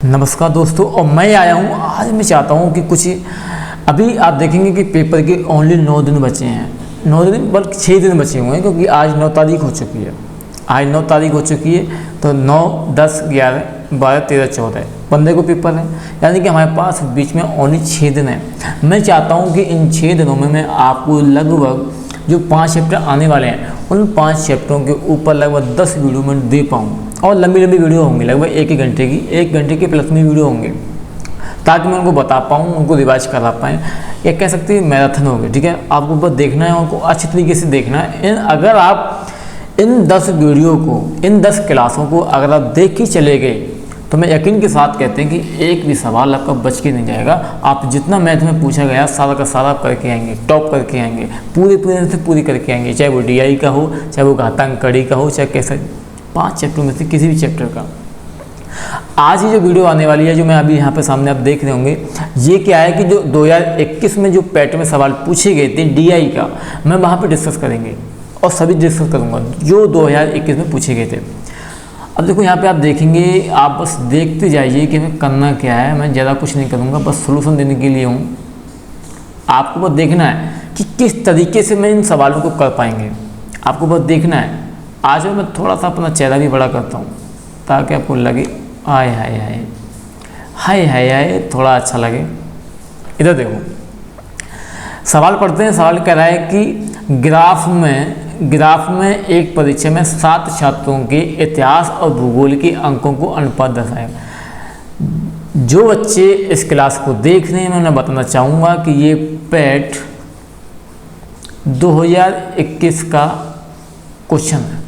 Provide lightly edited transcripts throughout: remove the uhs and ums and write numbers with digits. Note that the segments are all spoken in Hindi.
नमस्कार दोस्तों, और मैं आया हूँ। आज मैं चाहता हूँ कि कुछ अभी आप देखेंगे कि पेपर के ओनली 9 दिन बचे हैं। 9 दिन बल्कि 6 दिन बचे हुए हैं, क्योंकि आज 9 तारीख हो चुकी है। आज 9 तारीख हो चुकी है, तो 9, 10, 11, 12, 13, 14, 15 को पेपर है। यानी कि हमारे पास बीच में ओनली 6 दिन है। मैं चाहता हूँ कि इन 6 दिनों में मैं आपको लगभग जो 5 चैप्टर आने वाले हैं, उन 5 चैप्टरों के ऊपर लगभग 10 वीडियो मैं दे पाऊँ। और लंबी लंबी वीडियो होंगी, लगभग 1 घंटे की, 1 घंटे के प्लस में वीडियो होंगे, ताकि मैं उनको बता पाऊँ, उनको रिवाइज करा पाएँ। या कह सकते हैं मैराथन होगी। ठीक है, आपको बस देखना है, उनको अच्छी तरीके से देखना है। अगर आप इन 10 वीडियो को, इन 10 क्लासों को अगर आप देख के चले गए, तो मैं यकीन के साथ कहते हैं कि एक भी सवाल आपका बच के नहीं जाएगा। आप जितना मैथ में पूछा गया सारा का सारा आप करके आएंगे, टॉप करके आएंगे, पूरे से पूरी करके आएंगे। चाहे वो DI का हो, चाहे वो घातांक कड़ी का हो, चाहे कैसा 5 चैप्टर में से किसी भी चैप्टर का। आज ही जो वीडियो आने वाली है, जो मैं अभी यहाँ पे सामने आप देख रहे होंगे, ये क्या है कि जो 2021 में जो पैट में सवाल पूछे गए थे DI का, मैं वहाँ पे डिस्कस करेंगे और सभी डिस्कस करूँगा जो 2021 में पूछे गए थे। अब देखो यहाँ पे आप देखेंगे, आप बस देखते जाइए कि हमें करना क्या है। मैं ज़्यादा कुछ नहीं करूँगा, बस सोल्यूशन देने के लिए हूँ। आपको बस देखना है कि किस तरीके से मैं इन सवालों को कर पाएंगे। आपको बस देखना है। आज मैं थोड़ा सा अपना चेहरा भी बड़ा करता हूँ, ताकि आपको लगे हाय हाय हाय हाय हाय हाय, थोड़ा अच्छा लगे। इधर देखो, सवाल पढ़ते हैं। सवाल कह रहा है कि ग्राफ में एक परीक्षा में 7 छात्रों के इतिहास और भूगोल के अंकों को अनुपात दर्शाएं। जो बच्चे इस क्लास को देख रहे हैं, मैं उन्हें बताना चाहूँगा कि ये पैट 2021 का क्वेश्चन है।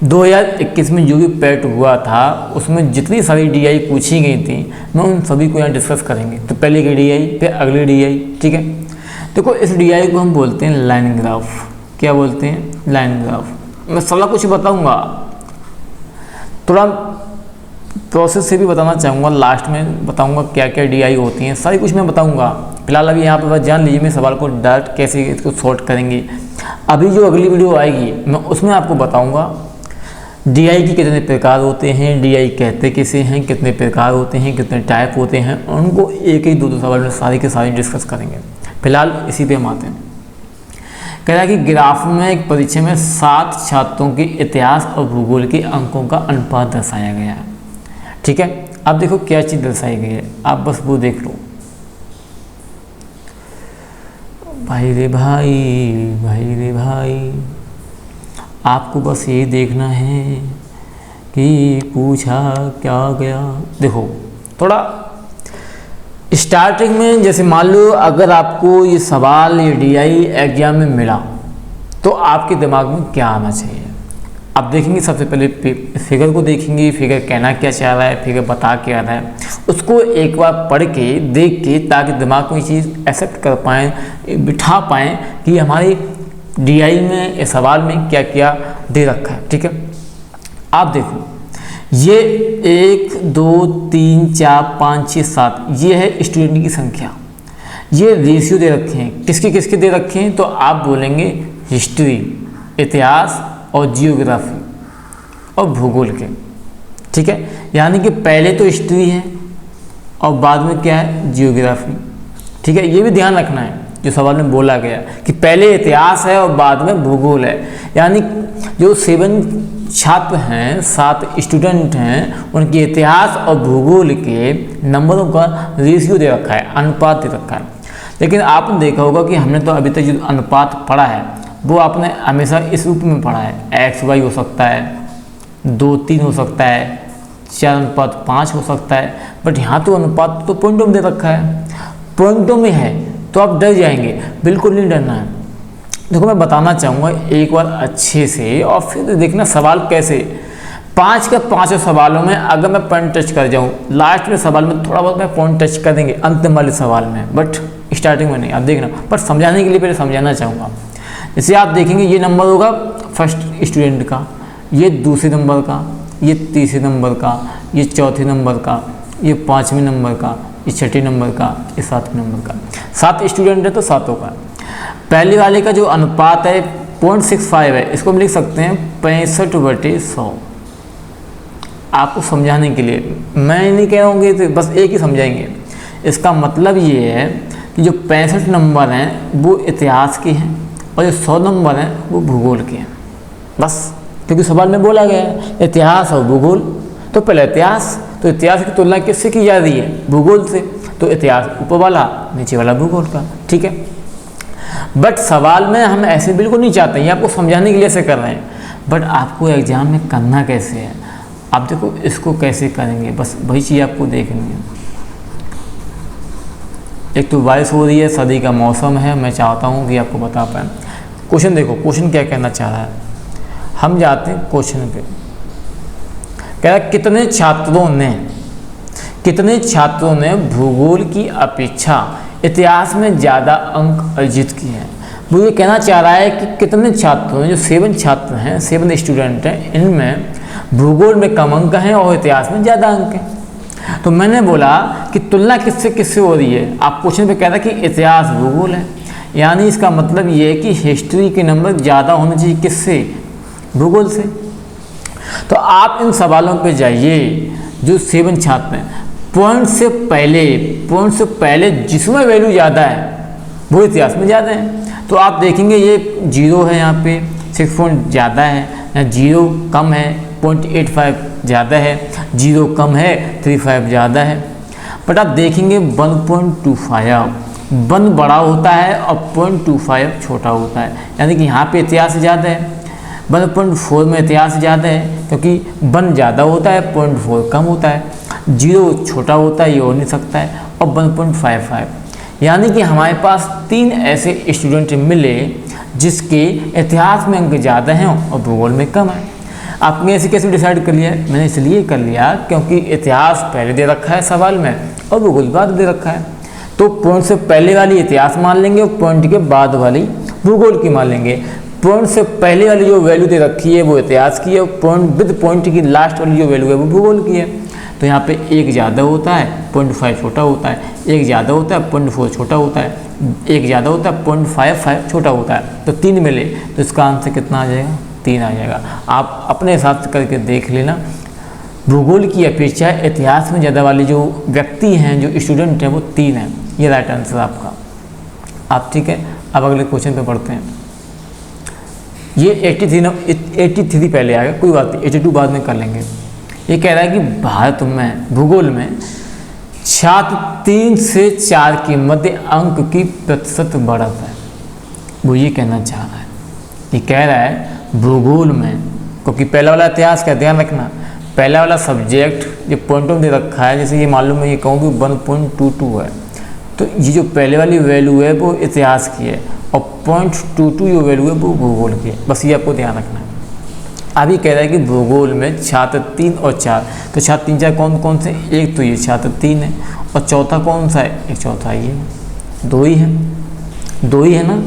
2021 में जो भी पैट हुआ था, उसमें जितनी सारी DI पूछी गई थी, मैं उन सभी को यहाँ डिस्कस करेंगे। तो पहले की DI, फिर अगली DI। ठीक है, देखो इस DI को हम बोलते हैं लाइन ग्राफ। क्या बोलते हैं? Line graph. मैं सारा कुछ बताऊंगा, थोड़ा प्रोसेस से भी बताना चाहूँगा। लास्ट में बताऊंगा क्या क्या DI होती हैं, सारी कुछ मैं बताऊंगा। फिलहाल अभी यहाँ पर बस जान लीजिए मैं सवाल को डायरेक्ट कैसे इसको सॉर्ट करेंगे। अभी जो अगली वीडियो आएगी, मैं उसमें आपको बताऊँगा DI के कितने प्रकार होते हैं, DI कहते किसे हैं, कितने प्रकार होते हैं, कितने टाइप होते हैं, उनको एक ही 2 सवाल में सारी के सारी डिस्कस करेंगे। फिलहाल इसी पे हम आते हैं। कह रहा है कि ग्राफ में एक परीक्षा में 7 छात्रों के इतिहास और भूगोल के अंकों का अनुपात दर्शाया गया है। ठीक है, अब देखो क्या चीज़ दर्शाई गई है, आप बस वो देख लो। भाई रे भाई, भाई रे भाई, आपको बस ये देखना है कि पूछा क्या गया। देखो थोड़ा स्टार्टिंग में, जैसे मान लो अगर आपको ये सवाल ये DI एग्जाम में मिला, तो आपके दिमाग में क्या आना चाहिए। आप देखेंगे सबसे पहले फिगर को देखेंगे, फिगर कहना क्या चाह रहा है, फिगर बता क्या रहा है, उसको एक बार पढ़ के देख के, ताकि दिमाग में ये चीज़ एक्सेप्ट कर पाएँ, बिठा पाएँ कि हमारी DI में इस सवाल में क्या क्या दे रखा है। ठीक है, आप देखो ये 1, 2, 3, 4, 5, 6, 7, ये है स्टूडेंट की संख्या। ये रेशियो दे रखे हैं, किसके किसके दे रखे हैं, तो आप बोलेंगे हिस्ट्री, इतिहास और जियोग्राफी और भूगोल के। ठीक है, यानी कि पहले तो हिस्ट्री है और बाद में क्या है, जियोग्राफी। ठीक है, ये भी ध्यान रखना है जो सवाल में बोला गया कि पहले इतिहास है और बाद में भूगोल है। यानी जो 7 छात्र हैं, 7 स्टूडेंट हैं, उनके इतिहास और भूगोल के नंबरों का रेशियो दे रखा है, अनुपात दे रखा है। लेकिन आपने देखा होगा कि हमने तो अभी तक जो अनुपात पढ़ा है, वो आपने हमेशा इस रूप में पढ़ा है। XY हो सकता है, 2:3 हो सकता है, 4:5 हो सकता है। बट यहाँ तो अनुपात तो पॉइंटों में दे रखा है, पॉइंटों में है, तो आप डर जाएंगे। बिल्कुल नहीं डरना है। देखो मैं बताना चाहूँगा एक बार अच्छे से, और फिर देखना सवाल कैसे। 5 के 5 सवालों में अगर मैं पॉइंट टच कर जाऊँ, लास्ट में सवाल में थोड़ा बहुत मैं पॉइंट टच कर देंगे अंतिम वाले सवाल में, बट स्टार्टिंग में नहीं। आप देखना, पर समझाने के लिए पहले समझाना चाहूँगा। जैसे आप देखेंगे ये नंबर होगा फर्स्ट स्टूडेंट का, ये दूसरे नंबर का, ये तीसरे नंबर का, ये चौथे नंबर का, ये 5वें नंबर का, ये 6ठे नंबर का, ये 7वें नंबर का। 7 स्टूडेंट है तो 7 का। पहले वाले का जो अनुपात है 0.65 है, इसको हम लिख सकते हैं 65/100। आपको समझाने के लिए मैं नहीं कह रहा हूँ कि बस एक ही समझाएंगे। इसका मतलब ये है कि जो 65 नंबर हैं वो इतिहास के हैं और जो 100 नंबर हैं वो भूगोल के हैं, बस। क्योंकि सवाल में बोला गया है इतिहास और भूगोल, तो पहले इतिहास, तो इतिहास की तुलना किससे की जा रही है? भूगोल से। तो इतिहास ऊपर वाला, नीचे वाला भूगोल का, ठीक है। बट सवाल में हम ऐसे बिल्कुल नहीं चाहते, ये आपको समझाने के लिए ऐसे कर रहे हैं। बट आपको एग्जाम में करना कैसे है, आप देखो इसको कैसे करेंगे, बस वही चीज़ आपको देखनी है। एक तो बारिश हो रही है, सर्दी का मौसम है, मैं चाहता हूँ कि आपको बता पाएँ। क्वेश्चन देखो, क्वेश्चन क्या कहना चाह रहा है। हम जाते हैं क्वेश्चन पे। कह रहा है कितने छात्रों ने भूगोल की अपेक्षा इतिहास में ज़्यादा अंक अर्जित किए हैं। वो ये कहना चाह रहा है कि कितने छात्रों ने, जो 7 छात्र हैं, 7 स्टूडेंट हैं, इनमें भूगोल में कम अंक हैं और इतिहास में ज़्यादा अंक हैं। तो मैंने बोला कि तुलना किससे किससे हो रही है। आप क्वेश्चन पे कह रहा है कि इतिहास भूगोल है, यानी इसका मतलब ये है कि हिस्ट्री के नंबर ज़्यादा होने चाहिए किससे? भूगोल से। तो आप इन सवालों पे जाइए, जो 7 छात्र हैं, पॉइंट से पहले जिसमें वैल्यू ज़्यादा है वो इतिहास में ज़्यादा है। तो आप देखेंगे ये 0 है, यहाँ पे 6 पॉइंट ज़्यादा है, यहाँ 0 कम है, 0.85 ज़्यादा है, 0 कम है, 35 ज़्यादा है। बट आप देखेंगे 1.25 1 बड़ा होता है और 0.25 छोटा होता है, यानी कि यहाँ पे इतिहास ज़्यादा है। 1.4 में इतिहास ज़्यादा है क्योंकि 1 ज़्यादा होता है, 0.4 कम होता है, 0 छोटा होता है, ये हो नहीं सकता है, और 1.55, यानी कि हमारे पास 3 ऐसे स्टूडेंट मिले जिसके इतिहास में अंक ज़्यादा हैं और भूगोल में कम है। आपने ऐसे कैसे डिसाइड कर लिया? मैंने इसलिए कर लिया क्योंकि इतिहास पहले दे रखा है सवाल में और भूगोल बाद दे रखा है। तो पॉइंट से पहले वाली इतिहास मान लेंगे और पॉइंट के बाद वाली भूगोल की मान लेंगे। पॉइंट से पहले वाली जो वैल्यू दे रखी है वो इतिहास की है, और पॉइंट की लास्ट वाली जो वैल्यू है वो भूगोल की है। तो यहाँ पे 1 ज़्यादा होता है, 0.5 छोटा होता है, 1 ज़्यादा होता है, 0.4 छोटा होता है, 1 ज़्यादा होता है, 0.55 छोटा होता है। तो 3 मिले, तो इसका आंसर कितना आ जाएगा? 3 आ जाएगा। आप अपने हिसाब से करके देख लेना। भूगोल की अपेक्षा इतिहास में ज़्यादा वाले जो व्यक्ति हैं, जो स्टूडेंट हैं, वो 3 हैं। ये राइट आंसर आपका। आप ठीक है, अब अगले क्वेश्चन पे पढ़ते हैं। ये 83 पहले आएगा, कोई बात नहीं, 82 बाद में कर लेंगे। ये कह रहा है कि भारत में भूगोल में छात्र 3 से 4 के मध्य अंक की प्रतिशत बढ़त है। वो ये कहना चाह रहा है, ये कह रहा है भूगोल में, क्योंकि पहला वाला इतिहास का ध्यान रखना, पहला वाला सब्जेक्ट जो पॉइंटों में दे रखा है, जैसे ये मालूम है, ये कहूँ कि 1.22 है, तो ये जो पहले वाली वैल्यू है वो इतिहास की है और 0.22 जो वैल्यू है वो भूगोल की है। बस ये आपको ध्यान रखना है। अभी कह रहा है कि भूगोल में छात्र 3 और 4, तो छात्र 3 4 कौन कौन से? एक तो ये छात्र 3 है, और चौथा कौन सा है? एक चौथा ये है, 2 ही है ना।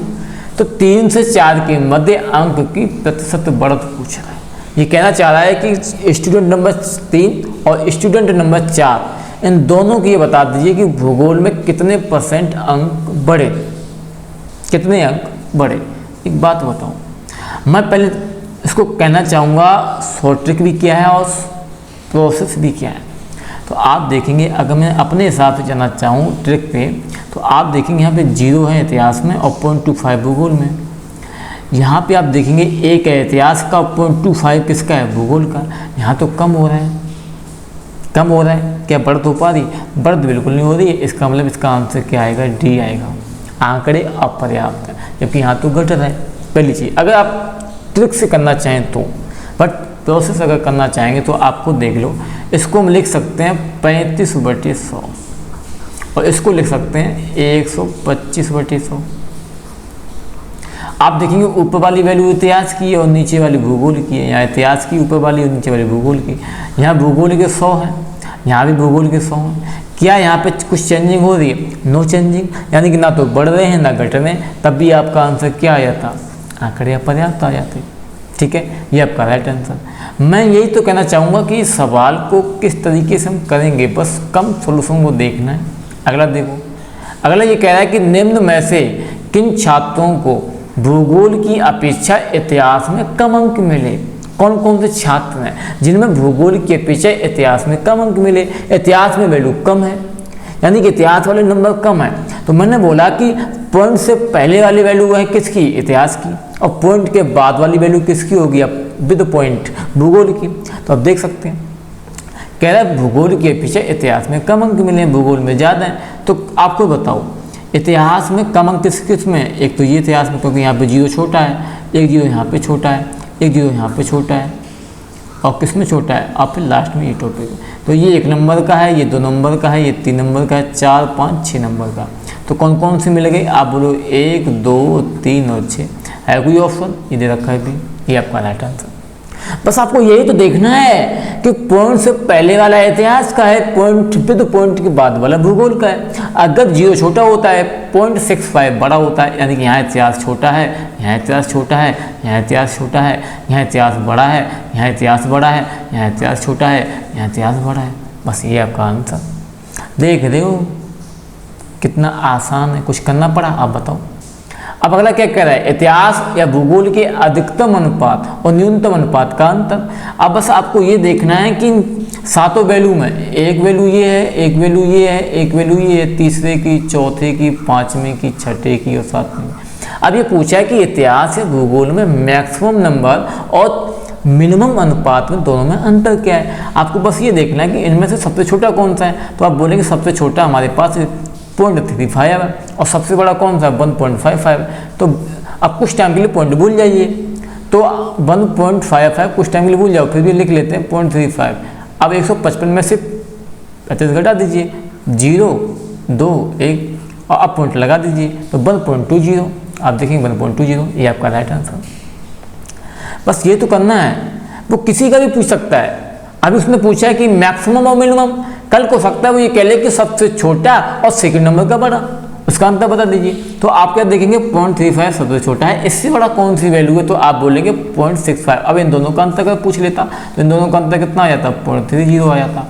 तो 3 से 4 के मध्य अंक की प्रतिशत बढ़त पूछ रहा है। ये कहना चाह रहा है कि स्टूडेंट नंबर 3 और स्टूडेंट नंबर 4, इन दोनों की ये बता दीजिए कि भूगोल में कितने % अंक बढ़े, कितने अंक बढ़े। एक बात बताऊं, मैं पहले इसको कहना चाहूँगा शॉर्ट ट्रिक भी क्या है और प्रोसेस भी क्या है। तो आप देखेंगे, अगर मैं अपने हिसाब से जाना चाहूँ ट्रिक पे, तो आप देखेंगे यहाँ पे 0 है इतिहास में और 0.25 भूगोल में। यहाँ पे आप देखेंगे 1 है इतिहास का, 0.25 किसका है? भूगोल का। यहाँ तो कम हो रहा है, क्या बढ़त हो पा रही? बढ़त बिल्कुल नहीं हो रही है। इसका मतलब इसका आंसर क्या आएगा? डी आएगा। आंकड़े अपर्याप्त है, जबकि यहाँ तो घट रहा है। पहली चीज़, अगर आप ट्रिक से करना चाहें तो, बट प्रोसेस अगर करना चाहेंगे तो आपको देख लो, इसको हम लिख सकते हैं 35/100 और इसको लिख सकते हैं 125/100। आप देखेंगे ऊपर वाली वैल्यू इतिहास की है और नीचे वाली भूगोल की है। यहाँ इतिहास की ऊपर वाली और नीचे वाली भूगोल की। यहाँ भूगोल के 100 है, यहाँ भी भूगोल के 100 है। क्या यहाँ पे कुछ चेंजिंग हो रही है? नो चेंजिंग, यानी कि ना तो बढ़ रहे हैं ना घट रहे हैं। तब भी आपका आंसर क्या आ जाता? आंकड़े अपर्याप्त आ जाते। ठीक है, ये आपका राइट आंसर। मैं यही तो कहना चाहूँगा कि सवाल को किस तरीके से हम करेंगे, बस कम सोल्यूशन को देखना है। अगला देखो, अगला ये कह रहा है कि निम्न में से किन छात्रों को भूगोल की अपेक्षा इतिहास में कम अंक मिले। कौन कौन से छात्र हैं जिनमें भूगोल की अपेक्षा इतिहास में कम अंक मिले? इतिहास में वैल्यू कम है, यानी कि इतिहास वाले नंबर कम है। तो मैंने बोला कि पॉइंट से पहले वाली वैल्यू है किसकी? इतिहास की, और पॉइंट के बाद वाली वैल्यू किसकी होगी? अब विद पॉइंट भूगोल की। तो आप देख सकते हैं, कह रहा है भूगोल के पीछे इतिहास में कम अंक मिले हैं, भूगोल में ज़्यादा हैं। तो आपको बताओ इतिहास में कम अंक किस में? एक तो ये इतिहास में, क्योंकि यहाँ पे जीरो छोटा है, एक जीरो यहाँ पे छोटा है, एक जीरो यहाँ पे छोटा है, और किस में छोटा है? और फिर लास्ट में ये टॉपिक। तो ये 1 नंबर का है, ये 2 नंबर का है, ये 3 नंबर का है, 4, 5, 6 नंबर का। तो कौन कौन से मिल गए? आप बोलो 1, 2, 3 और 6। है कोई ऑप्शन? ये दे रखा है भी, ये आपका राइट आंसर। बस आपको यही तो देखना है कि पॉइंट से पहले वाला इतिहास का है, पॉइंट पे तो पॉइंट के बाद वाला भूगोल का है। अगर जीरो छोटा होता है 0.65 बड़ा होता है, यानी कि यहाँ इतिहास छोटा है, यहाँ इतिहास छोटा है, यहाँ इतिहास छोटा है, यहाँ इतिहास बड़ा है, यहाँ इतिहास बड़ा है, यहाँ इतिहास छोटा है, यहाँ इतिहास बड़ा है। बस ये आपका आंसर। देख रहे हो कितना आसान है, कुछ करना पड़ा? आप बताओ। अब अगला क्या कह रहा है? इतिहास या भूगोल के अधिकतम अनुपात और न्यूनतम अनुपात का अंतर। अब बस आपको ये देखना है कि सातों वैल्यू में एक वैल्यू ये है, एक वैल्यू ये है, एक वैल्यू ये है, तीसरे की, चौथे की, पांचवें की, छठे की और सातवें की। अब ये पूछा है कि इतिहास या भूगोल में मैक्सिमम नंबर और मिनिमम अनुपात में दोनों में अंतर क्या है। आपको बस ये देखना है कि इनमें से सबसे छोटा कौन सा है। तो आप बोलेंगे सबसे छोटा हमारे पास 0.35 है, और सबसे बड़ा कौन सा? 1.55। तो अब कुछ टाइम के लिए पॉइंट भूल जाइए, तो 1.55 कुछ टाइम के लिए भूल जाओ, फिर भी लिख लेते हैं 0.35। अब 155 में से 35 घटा दीजिए, 0, 2, 1 और अब पॉइंट लगा दीजिए, तो 1.20। आप देखेंगे 1.20, ये आपका राइट आंसर। बस ये तो करना है, वो किसी का भी पूछ सकता है। अभी उसने पूछा है कि मैक्सिमम और मिनिमम, कल को सकता है वो ये कह ले कि सबसे छोटा और सेकंड नंबर का बड़ा, उसका अंतर बता दीजिए। तो आप क्या देखेंगे? 0.35 सबसे छोटा है, इससे बड़ा कौन सी वैल्यू है? तो आप बोलेंगे 0.65। अब इन दोनों का अंतर अगर पूछ लेता तो इन दोनों का अंतर कितना आ जाता? 0.30 आ जाता।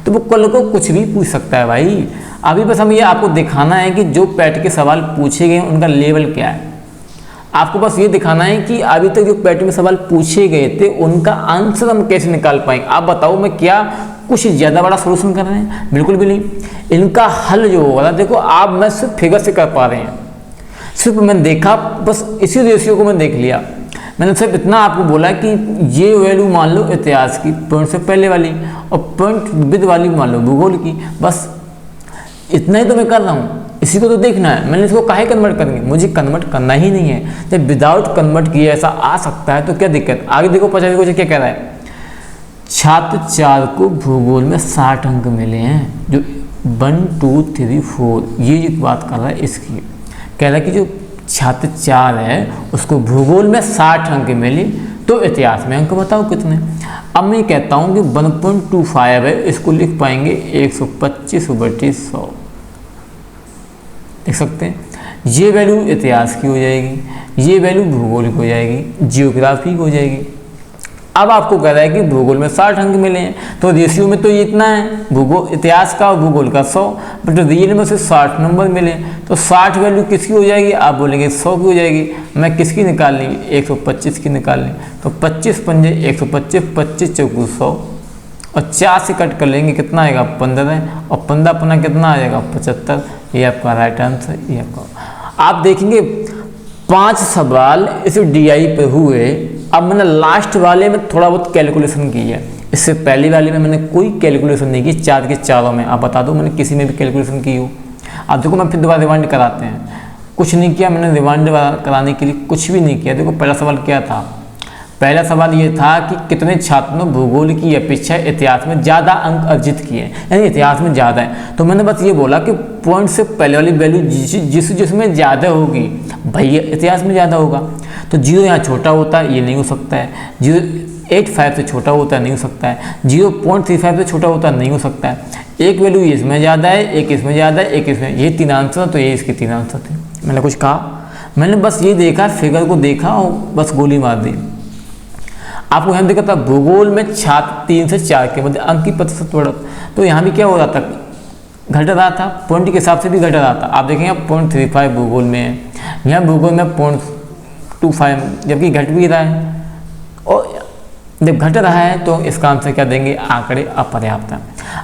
तो वो कल को कुछ भी पूछ सकता है भाई। अभी बस हमें ये आपको दिखाना है कि जो पैट के सवाल पूछे गए उनका लेवल क्या है। आपको बस ये दिखाना है कि अभी तक जो पैट में सवाल पूछे गए थे उनका आंसर हम कैसे निकाल पाएंगे। आप बताओ, मैं क्या कुछ ज़्यादा बड़ा सोल्यूशन कर रहे हैं? बिल्कुल भी नहीं। इनका हल जो होगा, देखो आप मैं सिर्फ फिगर से कर पा रहे हैं, सिर्फ मैंने देखा, बस इसी रेशियो को मैं देख लिया। मैंने सिर्फ इतना आपको बोला कि ये वैल्यू मान लो इतिहास की, पॉइंट से पहले वाली, और पॉइंट विद वाली मान लो भूगोल की। बस इतना ही तो मैं कर रहा हूँ, इसी को तो देखना है। मैंने इसको काहे कन्वर्ट करेंगे? मुझे कन्वर्ट करना ही नहीं है। जब विदाउट कन्वर्ट किए ऐसा आ सकता है तो क्या दिक्कत? आगे देखो 50 क्वेश्चन क्या कह रहा है? छात्र 4 को भूगोल में 60 अंक मिले हैं, जो 1, 2, 3, 4 ये जो बात कर रहा है इसकी। कह रहा है कि जो छात्र 4 है उसको भूगोल में 60 अंक मिले, तो इतिहास में अंक बताओ कितने। अब मैं कहता हूँ कि 1.25 है, इसको लिख पाएंगे 125/100। देख सकते हैं, ये वैल्यू इतिहास की हो जाएगी, ये वैल्यू भूगोल की हो जाएगी, जियोग्राफी की हो जाएगी। अब आपको कह रहा है कि भूगोल में 60 अंक मिले हैं, तो रेशियो में तो ये इतना है, भूगोल इतिहास का और भूगोल का 100, बट रियल में से 60 नंबर मिले, तो 60 वैल्यू किसकी हो जाएगी? आप बोलेंगे 100 की हो जाएगी। मैं किसकी निकालनी? 125 की निकालनी। तो 25 पंजे 125, 25 चौकू 100, और 4 से कट कर लेंगे, कितना आएगा? 15, और 15 अपना कितना आ जाएगा? 75। ये आपका राइट आंसर। ये आपका, आप देखेंगे 5 सवाल इस DI पे हुए। अब मैंने लास्ट वाले में थोड़ा बहुत कैलकुलेशन की है, इससे पहले वाले में मैंने कोई कैलकुलेशन नहीं की। 4 के चारों में आप बता दो मैंने किसी में भी कैलकुलेशन की हो? आप देखो, मैं फिर दोबारा रिवाइंड कराते हैं, कुछ नहीं किया मैंने रिवाइंड कराने के लिए, कुछ भी नहीं किया। देखो पहला सवाल क्या था? पहला सवाल ये था कि कितने छात्रों ने भूगोल की अपेक्षा इतिहास में ज़्यादा अंक अर्जित किए, यानी इतिहास में ज़्यादा है। तो मैंने बस ये बोला कि पॉइंट से पहले वाली वैल्यू जिसमें ज़्यादा होगी भैया इतिहास में ज़्यादा होगा। तो 0 यहाँ छोटा होता है, ये नहीं हो सकता है। 0.85 से छोटा होता है, नहीं हो सकता है। 0.35 से छोटा होता है, नहीं हो सकता है। एक वैल्यू इसमें ज़्यादा है, एक इसमें ज़्यादा है, एक इसमें, ये 3 आंसर, तो ये इसके 3 आंसर थे। मैंने कुछ कहा? मैंने बस ये देखा, फिगर को देखा और बस गोली मार दी। आपको यहाँ देखा था भूगोल में छात्र 3 से 4 के मध्य अंक की प्रतिशत बढ़त, तो यहाँ भी क्या हो रहा था? घट रहा था, पॉइंट के हिसाब से भी घट रहा था। आप देखेंगे 0.35 भूगोल में है, यहाँ भूगोल में 25, जबकि घट भी रहा है, और जब घट रहा है तो इसका आंसर क्या देंगे, आंकड़े अपर्याप्त हैं।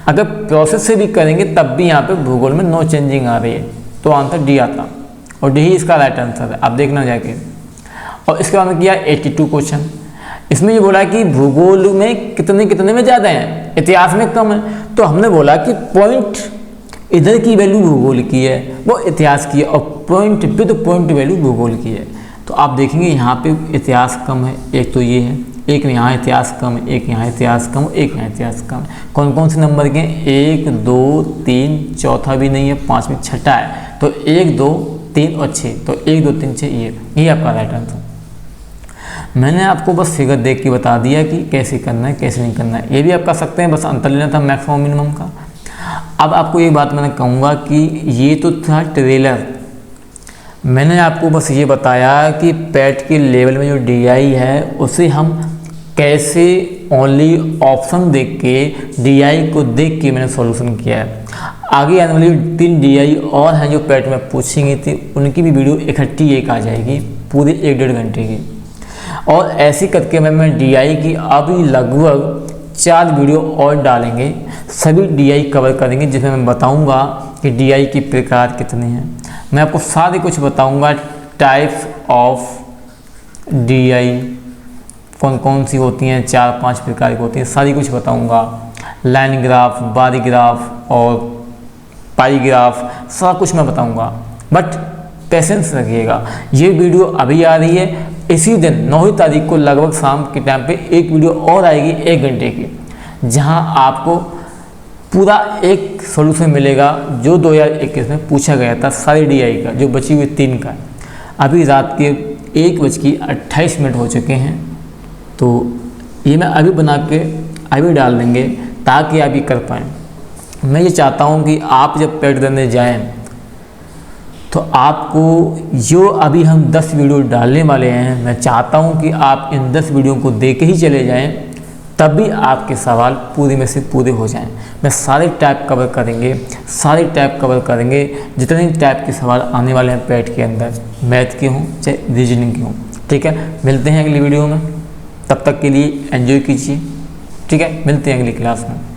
अगर प्रोसेस से भी करेंगे तब भी यहाँ पे भूगोल में नो चेंजिंग आ रही है, तो आंसर डी आता, और डी ही इसका राइट आंसर है, आप देखना जाके। और इसके बाद में किया 82 क्वेश्चन। इसमें ये बोला कि भूगोल में कितने में ज़्यादा हैं, इतिहास में कम है। तो हमने बोला कि पॉइंट इधर की वैल्यू भूगोल की है, वो इतिहास की है, और पॉइंट विद पॉइंट वैल्यू भूगोल की है। तो आप देखेंगे यहाँ पे इतिहास कम है, एक तो ये है, एक यहाँ इतिहास कम है, एक यहाँ इतिहास कम, एक यहाँ इतिहास कम। कौन कौन से नंबर के, 1 2 3, चौथा भी नहीं है, 5 में छठा है। तो 1 2 3 और 6, तो 1 2 3 6 ये आपका राइट आंसर। मैंने आपको बस फिगर देख के बता दिया कि कैसे करना है कैसे नहीं करना है, ये भी आप कर सकते हैं, बस अंतर लेना था मैक्सिमम मिनिमम का। अब आपको एक बात मैंने कहूँगा कि ये तो था ट्रेलर, मैंने आपको बस ये बताया कि पैट के लेवल में जो DI है उसे हम कैसे ओनली ऑप्शन देख के DI को देख के मैंने सॉल्यूशन किया है। आगे आने वाली 3 DI और हैं जो पैट में पूछेंगी थी, उनकी भी वीडियो इकट्ठी एक आ जाएगी पूरे 1-1.5 घंटे की। और ऐसे करके मैं DI की अभी लगभग 4 वीडियो और डालेंगे, सभी DI कवर करेंगे, जिसमें मैं बताऊंगा कि DI के प्रकार कितने हैं। मैं आपको सारे कुछ बताऊंगा, टाइप्स ऑफ DI कौन कौन सी होती हैं, 4-5 प्रकार की होती हैं, सारी कुछ बताऊंगा। लाइन ग्राफ, बार ग्राफ और पाई ग्राफ, सारा कुछ मैं बताऊंगा, बट पेशेंस रखिएगा। ये वीडियो अभी आ रही है, इसी दिन 9 तारीख को लगभग शाम के टाइम पे एक वीडियो और आएगी 1 घंटे की, जहां आपको पूरा एक सॉल्यूशन मिलेगा जो 2021 में पूछा गया था सारी DI का, जो बची हुई 3 का। अभी रात के 1:28 हो चुके हैं, तो ये मैं अभी बना के अभी डाल देंगे ताकि आप ये कर पाएँ। मैं ये चाहता हूँ कि आप जब पैट देने जाएँ तो आपको जो अभी हम 10 वीडियो डालने वाले हैं, मैं चाहता हूं कि आप इन 10 वीडियो को देख के ही चले जाएं, तभी आपके सवाल पूरे में से पूरे हो जाएं। मैं सारे टाइप कवर करेंगे, जितने टाइप के सवाल आने वाले हैं पैट के अंदर, मैथ के हों चाहे रीजनिंग के हों। ठीक है, मिलते हैं अगली वीडियो में, तब तक के लिए एंजॉय कीजिए। ठीक है, मिलते हैं अगली क्लास में।